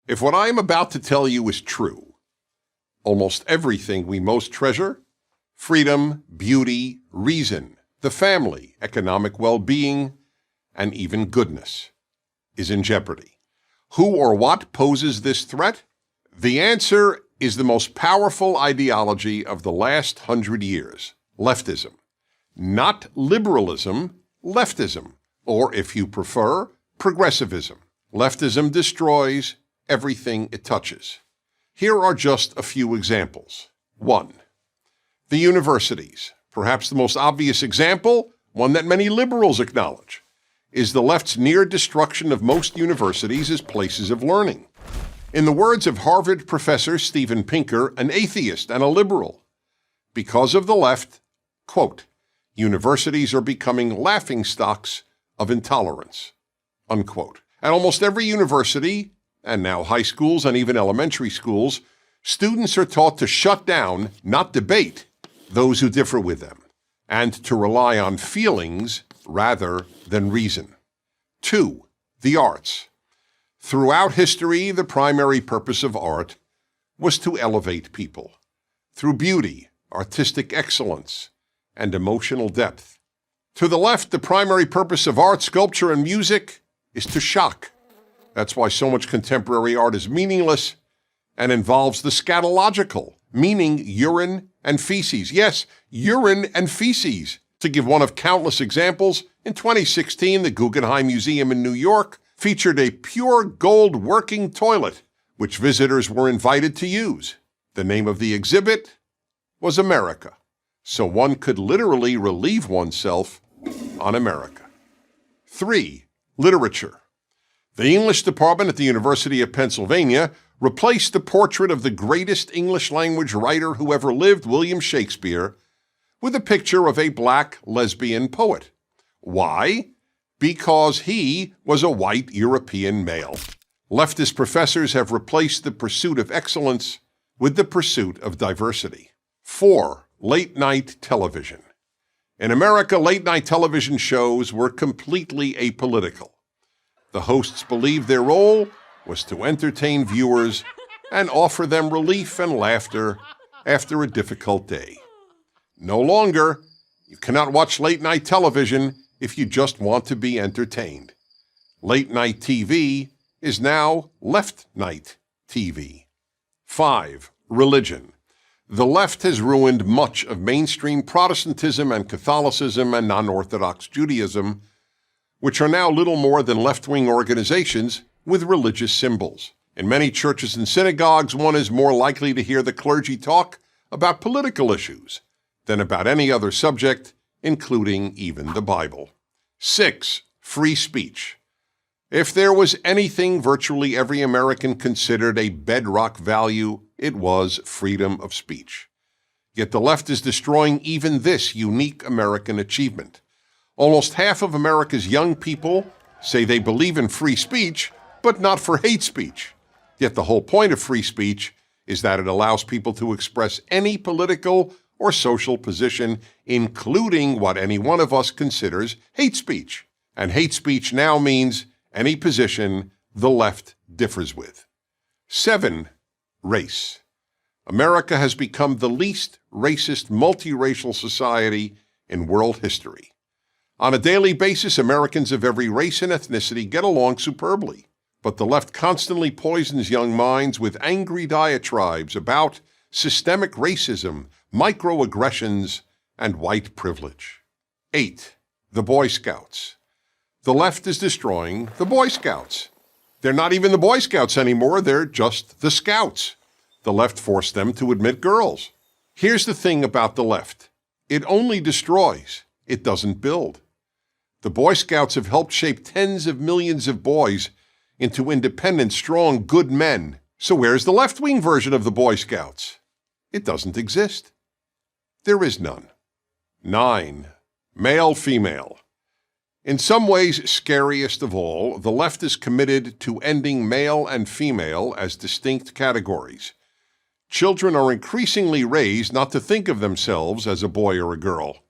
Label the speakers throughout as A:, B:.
A: If what I am about to tell you is true, almost everything we most treasure, freedom, beauty, reason, the family, economic well-being, and even goodness, is in jeopardy. Who or what poses this threat? The answer is the most powerful ideology of the last 100 years, leftism. Not liberalism, leftism, or if you prefer, progressivism. Leftism destroys everything it touches. Here are just a few examples. 1. The universities. Perhaps the most obvious example, one that many liberals acknowledge, is the left's near destruction of most universities as places of learning. In the words of Harvard professor Steven Pinker, an atheist and a liberal, because of the left, quote, universities are becoming laughingstocks of intolerance, unquote. At almost every university, and now high schools and even elementary schools, students are taught to shut down, not debate, those who differ with them, and to rely on feelings rather than reason. 2. The arts. Throughout history, the primary purpose of art was to elevate people through beauty, artistic excellence, and emotional depth. To the left, the primary purpose of art, sculpture, and music is to shock. That's why so much contemporary art is meaningless and involves the scatological, meaning urine and feces. Yes, urine and feces. To give one of countless examples, in 2016, the Guggenheim Museum in New York featured a pure gold working toilet, which visitors were invited to use. The name of the exhibit was America, so one could literally relieve oneself on America. 3. Literature. The English department at the University of Pennsylvania replaced the portrait of the greatest English language writer who ever lived, William Shakespeare, with a picture of a black lesbian poet. Why? Because he was a white European male. Leftist professors have replaced the pursuit of excellence with the pursuit of diversity. 4. Late-night television. In America, late-night television shows were completely apolitical. The hosts believed their role was to entertain viewers and offer them relief and laughter after a difficult day. No longer, you cannot watch late-night television if you just want to be entertained. Late-night TV is now left-night TV. 5. Religion. The left has ruined much of mainstream Protestantism and Catholicism and non-Orthodox Judaism, which are now little more than left-wing organizations with religious symbols. In many churches and synagogues, one is more likely to hear the clergy talk about political issues than about any other subject, including even the Bible. 6. Free speech. If there was anything virtually every American considered a bedrock value, it was freedom of speech. Yet the left is destroying even this unique American achievement. Almost half of America's young people say they believe in free speech, but not for hate speech. Yet the whole point of free speech is that it allows people to express any political or social position, including what any one of us considers hate speech. And hate speech now means any position the left differs with. 7. Race. America has become the least racist multiracial society in world history. On a daily basis, Americans of every race and ethnicity get along superbly, but the left constantly poisons young minds with angry diatribes about systemic racism, microaggressions, and white privilege. 8. The Boy Scouts. The left is destroying the Boy Scouts. They're not even the Boy Scouts anymore, they're just the Scouts. The left forced them to admit girls. Here's the thing about the left. It only destroys, it doesn't build. The Boy Scouts have helped shape tens of millions of boys into independent, strong, good men. So where's the left-wing version of the Boy Scouts? It doesn't exist. There is none. 9. Male-female. In some ways, scariest of all, the left is committed to ending male and female as distinct categories. Children are increasingly raised not to think of themselves as a boy or a girl.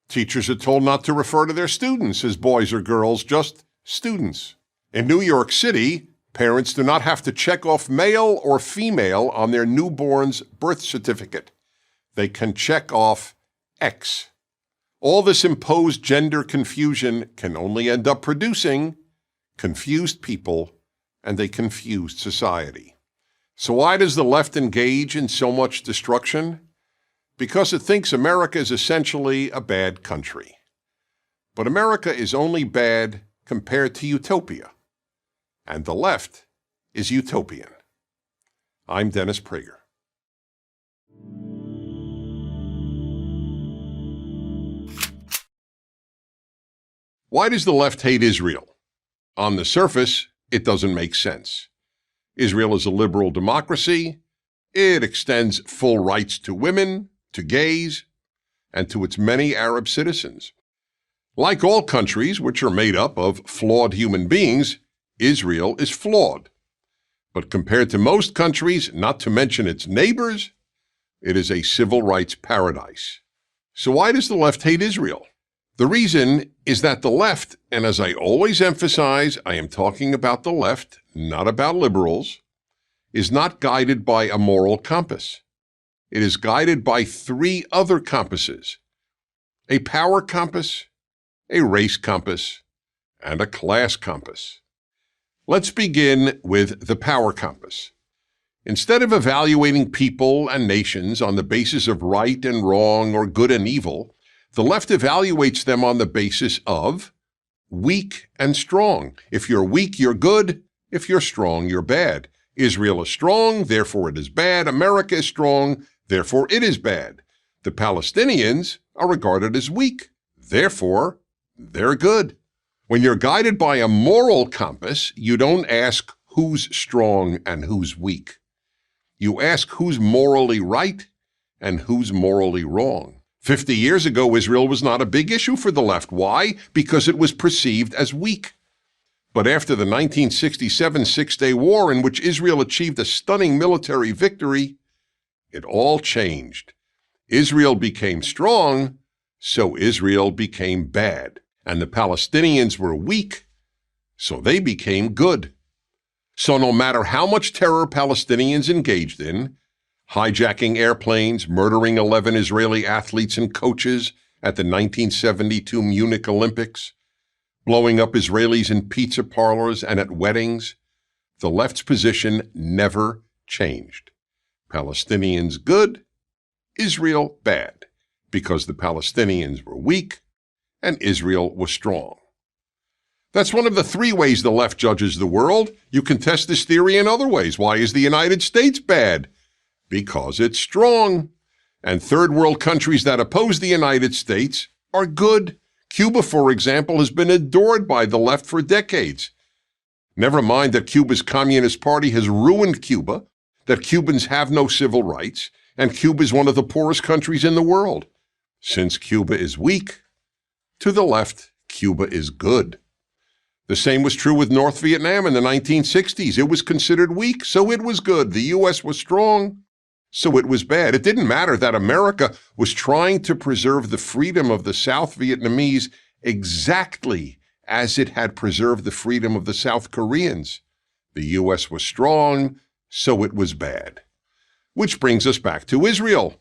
A: Teachers are told not to refer to their students as boys or girls, just students. In New York City, Parents do not have to check off male or female on their newborn's birth certificate. They can check off X. All this imposed gender confusion can only end up producing confused people and a confused society. So why does the left engage in so much destruction? Because it thinks America is essentially a bad country. But America is only bad compared to utopia. And the left is utopian. I'm Dennis Prager. Why does the left hate Israel? On the surface, it doesn't make sense. Israel is a liberal democracy. It extends full rights to women, to gays, and to its many Arab citizens. Like all countries, which are made up of flawed human beings, Israel is flawed. But compared to most countries, not to mention its neighbors, it is a civil rights paradise. So why does the left hate Israel? The reason is that the left, and as I always emphasize, I am talking about the left, not about liberals, is not guided by a moral compass. It is guided by three other compasses: a power compass, a race compass, and a class compass. Let's begin with the power compass. Instead of evaluating people and nations on the basis of right and wrong or good and evil, the left evaluates them on the basis of weak and strong. If you're weak, you're good. If you're strong, you're bad. Israel is strong, therefore it is bad. America is strong, therefore it is bad. The Palestinians are regarded as weak, therefore they're good. When you're guided by a moral compass, you don't ask who's strong and who's weak. You ask who's morally right and who's morally wrong. 50 years ago, Israel was not a big issue for the left. Why? Because it was perceived as weak. But after the 1967 Six-Day War, in which Israel achieved a stunning military victory, it all changed. Israel became strong, so Israel became bad. And the Palestinians were weak, so they became good. So no matter how much terror Palestinians engaged in, hijacking airplanes, murdering 11 Israeli athletes and coaches at the 1972 Munich Olympics, blowing up Israelis in pizza parlors and at weddings, the left's position never changed. Palestinians good, Israel bad, because the Palestinians were weak and Israel was strong. That's one of the three ways the left judges the world. You can test this theory in other ways. Why is the United States bad? Because it's strong. And third world countries that oppose the United States are good. Cuba, for example, has been adored by the left for decades. Never mind that Cuba's Communist Party has ruined Cuba, that Cubans have no civil rights, and Cuba is one of the poorest countries in the world. Since Cuba is weak, to the left, Cuba is good. The same was true with North Vietnam in the 1960s. It was considered weak, so it was good. The U.S. was strong, so it was bad. It didn't matter that America was trying to preserve the freedom of the South Vietnamese exactly as it had preserved the freedom of the South Koreans. The U.S. was strong, so it was bad. Which brings us back to Israel.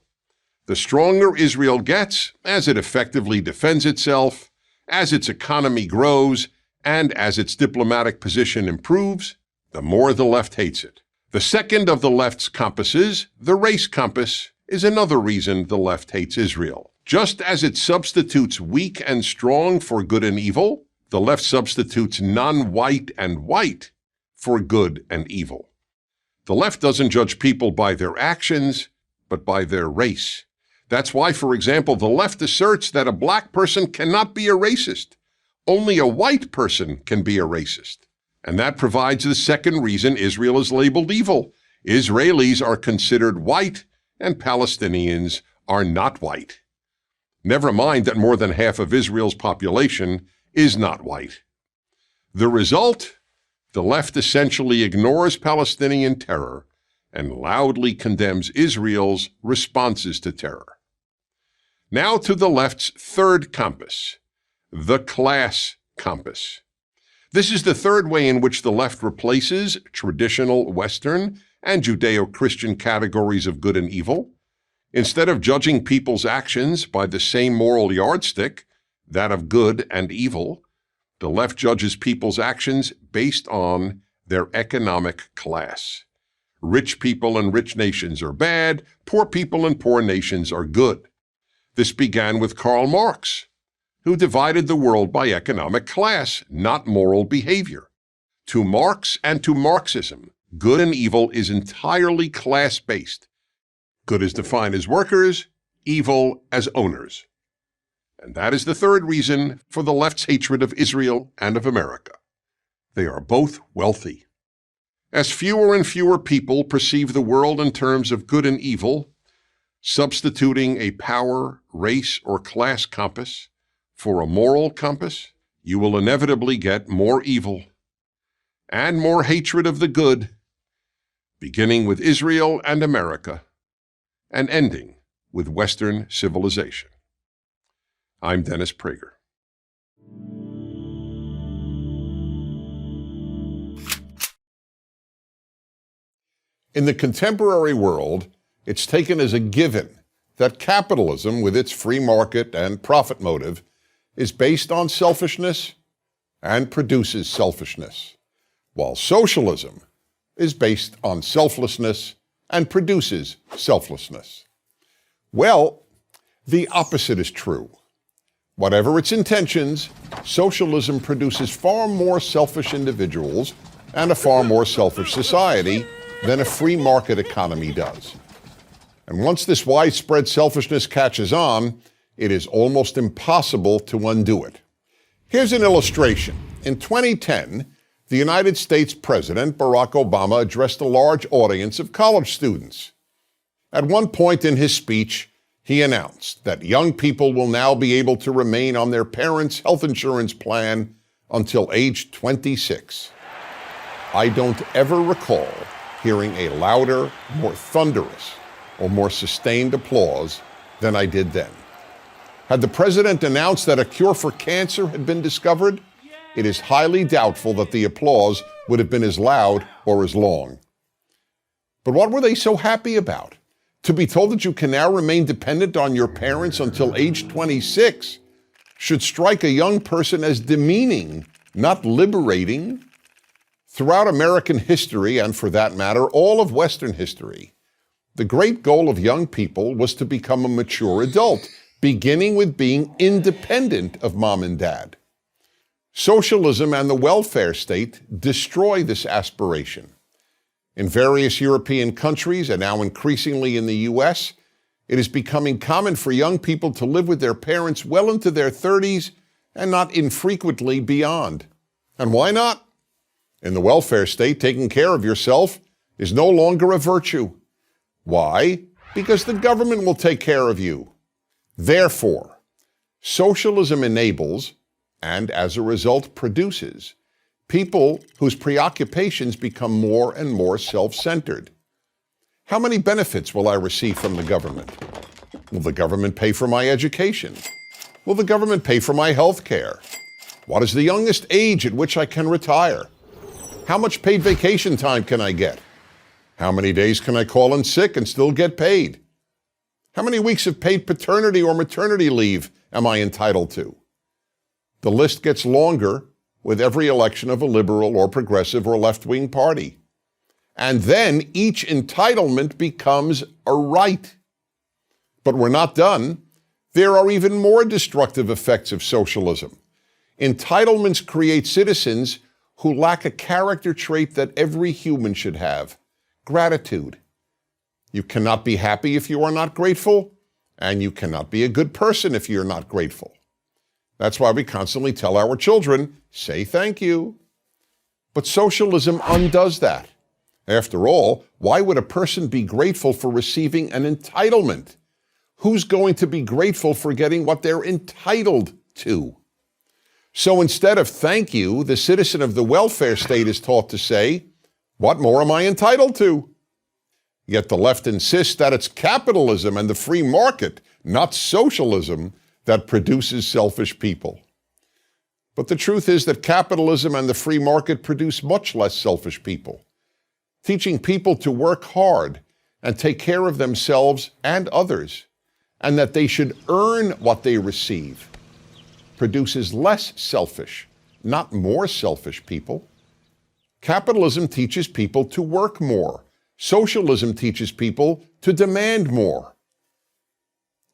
A: The stronger Israel gets, as it effectively defends itself, as its economy grows, and as its diplomatic position improves, the more the left hates it. The second of the left's compasses, the race compass, is another reason the left hates Israel. Just as it substitutes weak and strong for good and evil, the left substitutes non-white and white for good and evil. The left doesn't judge people by their actions, but by their race. That's why, for example, the left asserts that a black person cannot be a racist. Only a white person can be a racist. And that provides the second reason Israel is labeled evil. Israelis are considered white, and Palestinians are not white. Never mind that more than half of Israel's population is not white. The result? The left essentially ignores Palestinian terror and loudly condemns Israel's responses to terror. Now to the left's third compass, the class compass. This is the third way in which the left replaces traditional Western and Judeo-Christian categories of good and evil. Instead of judging people's actions by the same moral yardstick, that of good and evil, the left judges people's actions based on their economic class. Rich people and rich nations are bad, poor people and poor nations are good. This began with Karl Marx, who divided the world by economic class, not moral behavior. To Marx and to Marxism, good and evil is entirely class-based. Good is defined as workers, evil as owners. And that is the third reason for the left's hatred of Israel and of America. They are both wealthy. As fewer and fewer people perceive the world in terms of good and evil, substituting a power, race, or class compass for a moral compass, you will inevitably get more evil and more hatred of the good, beginning with Israel and America and ending with Western civilization. I'm Dennis Prager. In the contemporary world, it's taken as a given that capitalism, with its free market and profit motive, is based on selfishness and produces selfishness, while socialism is based on selflessness and produces selflessness. Well, the opposite is true. Whatever its intentions, socialism produces far more selfish individuals and a far more selfish society than a free market economy does. And once this widespread selfishness catches on, it is almost impossible to undo it. Here's an illustration. In 2010, the United States President Barack Obama addressed a large audience of college students. At one point in his speech, he announced that young people will now be able to remain on their parents' health insurance plan until age 26. I don't ever recall hearing a louder, more thunderous, or more sustained applause than I did then. Had the president announced that a cure for cancer had been discovered, it is highly doubtful that the applause would have been as loud or as long. But what were they so happy about? To be told that you can now remain dependent on your parents until age 26 should strike a young person as demeaning, not liberating. Throughout American history, and for that matter, all of Western history, the great goal of young people was to become a mature adult, beginning with being independent of mom and dad. Socialism and the welfare state destroy this aspiration. In various European countries, and now increasingly in the U.S., it is becoming common for young people to live with their parents well into their 30s and not infrequently beyond. And why not? In the welfare state, taking care of yourself is no longer a virtue. Why? Because the government will take care of you. Therefore, socialism enables, and as a result produces, people whose preoccupations become more and more self-centered. How many benefits will I receive from the government? Will the government pay for my education? Will the government pay for my health care? What is the youngest age at which I can retire? How much paid vacation time can I get? How many days can I call in sick and still get paid? How many weeks of paid paternity or maternity leave am I entitled to? The list gets longer with every election of a liberal or progressive or left-wing party. And then each entitlement becomes a right. But we're not done. There are even more destructive effects of socialism. Entitlements create citizens who lack a character trait that every human should have: gratitude. You cannot be happy if you are not grateful, and you cannot be a good person if you're not grateful. That's why we constantly tell our children, say thank you. But socialism undoes that. After all, why would a person be grateful for receiving an entitlement? Who's going to be grateful for getting what they're entitled to? So instead of thank you, the citizen of the welfare state is taught to say, what more am I entitled to? Yet the left insists that it's capitalism and the free market, not socialism, that produces selfish people. But the truth is that capitalism and the free market produce much less selfish people. Teaching people to work hard and take care of themselves and others, and that they should earn what they receive, produces less selfish, not more selfish people. Capitalism teaches people to work more. Socialism teaches people to demand more.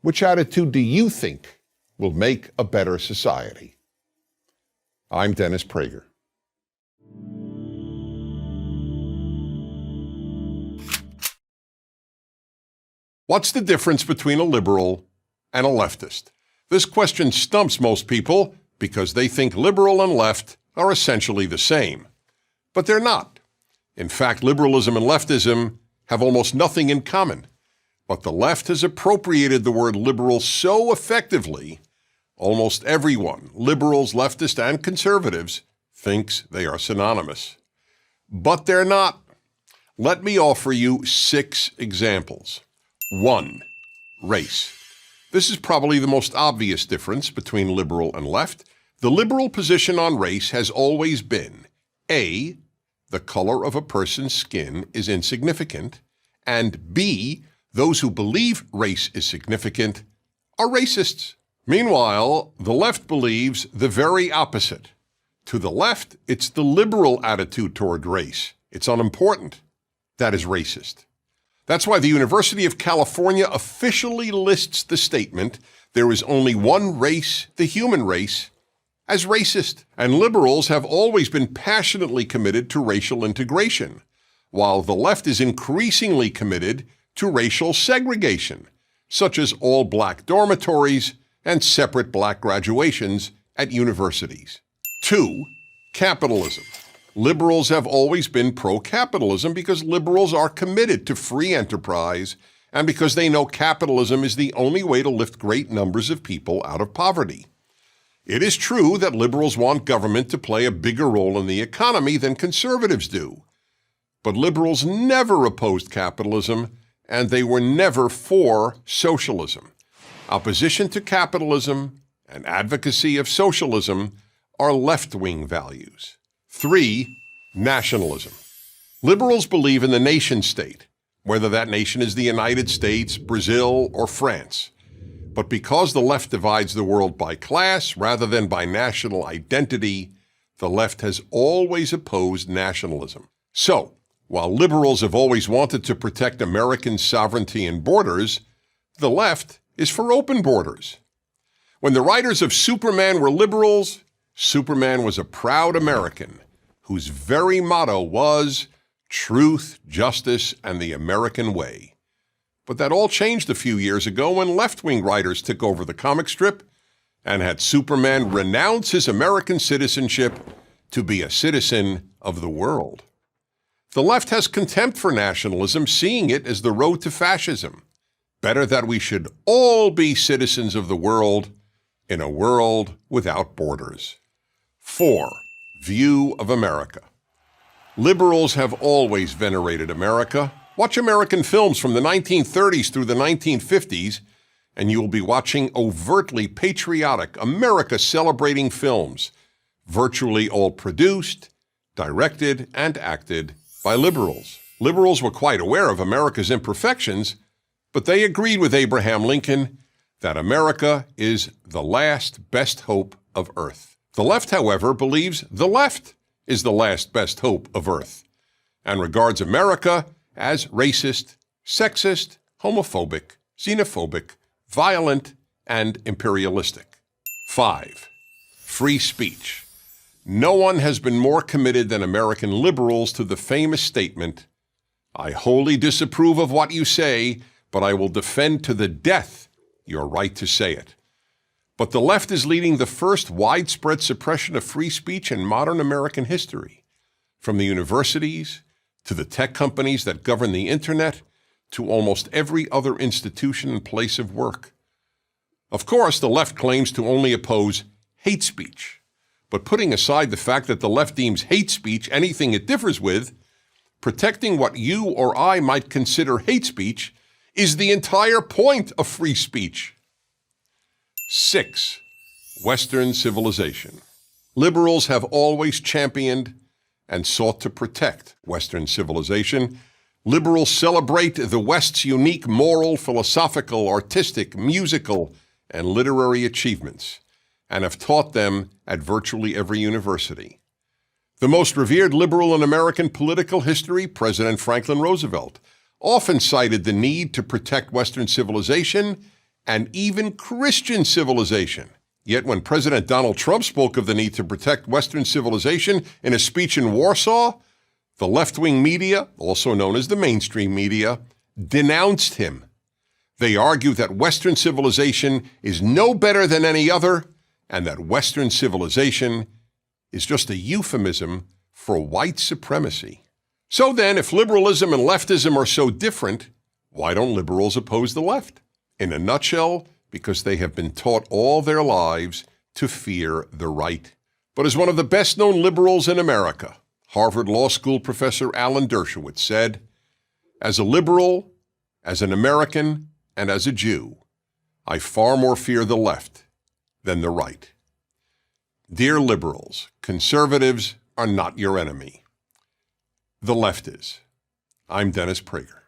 A: Which attitude do you think will make a better society? I'm Dennis Prager. What's the difference between a liberal and a leftist? This question stumps most people because they think liberal and left are essentially the same. But they're not. In fact, liberalism and leftism have almost nothing in common. But the left has appropriated the word liberal so effectively, almost everyone, liberals, leftists, and conservatives, thinks they are synonymous. But they're not. Let me offer you 6 examples. 1. Race. This is probably the most obvious difference between liberal and left. The liberal position on race has always been A, the color of a person's skin is insignificant, and B, those who believe race is significant are racists. Meanwhile, the left believes the very opposite. To the left, it's the liberal attitude toward race. It's unimportant. That is racist. That's why the University of California officially lists the statement, "There is only one race, the human race," as racist. And liberals have always been passionately committed to racial integration, while the left is increasingly committed to racial segregation, such as all-black dormitories and separate black graduations at universities. 2. Capitalism. Liberals have always been pro-capitalism because liberals are committed to free enterprise and because they know capitalism is the only way to lift great numbers of people out of poverty. It is true that liberals want government to play a bigger role in the economy than conservatives do. But liberals never opposed capitalism, and they were never for socialism. Opposition to capitalism and advocacy of socialism are left-wing values. 3. Nationalism. Liberals believe in the nation-state, whether that nation is the United States, Brazil, or France. But because the left divides the world by class rather than by national identity, the left has always opposed nationalism. So, while liberals have always wanted to protect American sovereignty and borders, the left is for open borders. When the writers of Superman were liberals, Superman was a proud American whose very motto was truth, justice, and the American way. But that all changed a few years ago when left-wing writers took over the comic strip and had Superman renounce his American citizenship to be a citizen of the world. The left has contempt for nationalism, seeing it as the road to fascism. Better that we should all be citizens of the world in a world without borders. 4. View of America. Liberals have always venerated America. Watch American films from the 1930s through the 1950s, and you will be watching overtly patriotic, America-celebrating films, virtually all produced, directed, and acted by liberals. Liberals were quite aware of America's imperfections, but they agreed with Abraham Lincoln that America is the last best hope of Earth. The left, however, believes the left is the last best hope of Earth and regards America as racist, sexist, homophobic, xenophobic, violent, and imperialistic. 5. Free speech. No one has been more committed than American liberals to the famous statement, "I wholly disapprove of what you say, but I will defend to the death your right to say it." But the left is leading the first widespread suppression of free speech in modern American history, from the universities to the tech companies that govern the internet to almost every other institution and place of work. Of course, the left claims to only oppose hate speech, but putting aside the fact that the left deems hate speech anything it differs with, protecting what you or I might consider hate speech is the entire point of free speech. 6. Western civilization. Liberals have always championed and sought to protect Western civilization. Liberals celebrate the West's unique moral, philosophical, artistic, musical, and literary achievements, and have taught them at virtually every university. The most revered liberal in American political history, President Franklin Roosevelt, often cited the need to protect Western civilization and even Christian civilization. Yet when President Donald Trump spoke of the need to protect Western civilization in a speech in Warsaw, the left-wing media, also known as the mainstream media, denounced him. They argue that Western civilization is no better than any other, and that Western civilization is just a euphemism for white supremacy. So then, if liberalism and leftism are so different, why don't liberals oppose the left? In a nutshell, because they have been taught all their lives to fear the right. But as one of the best-known liberals in America, Harvard Law School professor Alan Dershowitz said, "As a liberal, as an American, and as a Jew, I far more fear the left than the right." Dear liberals, conservatives are not your enemy. The left is. I'm Dennis Prager.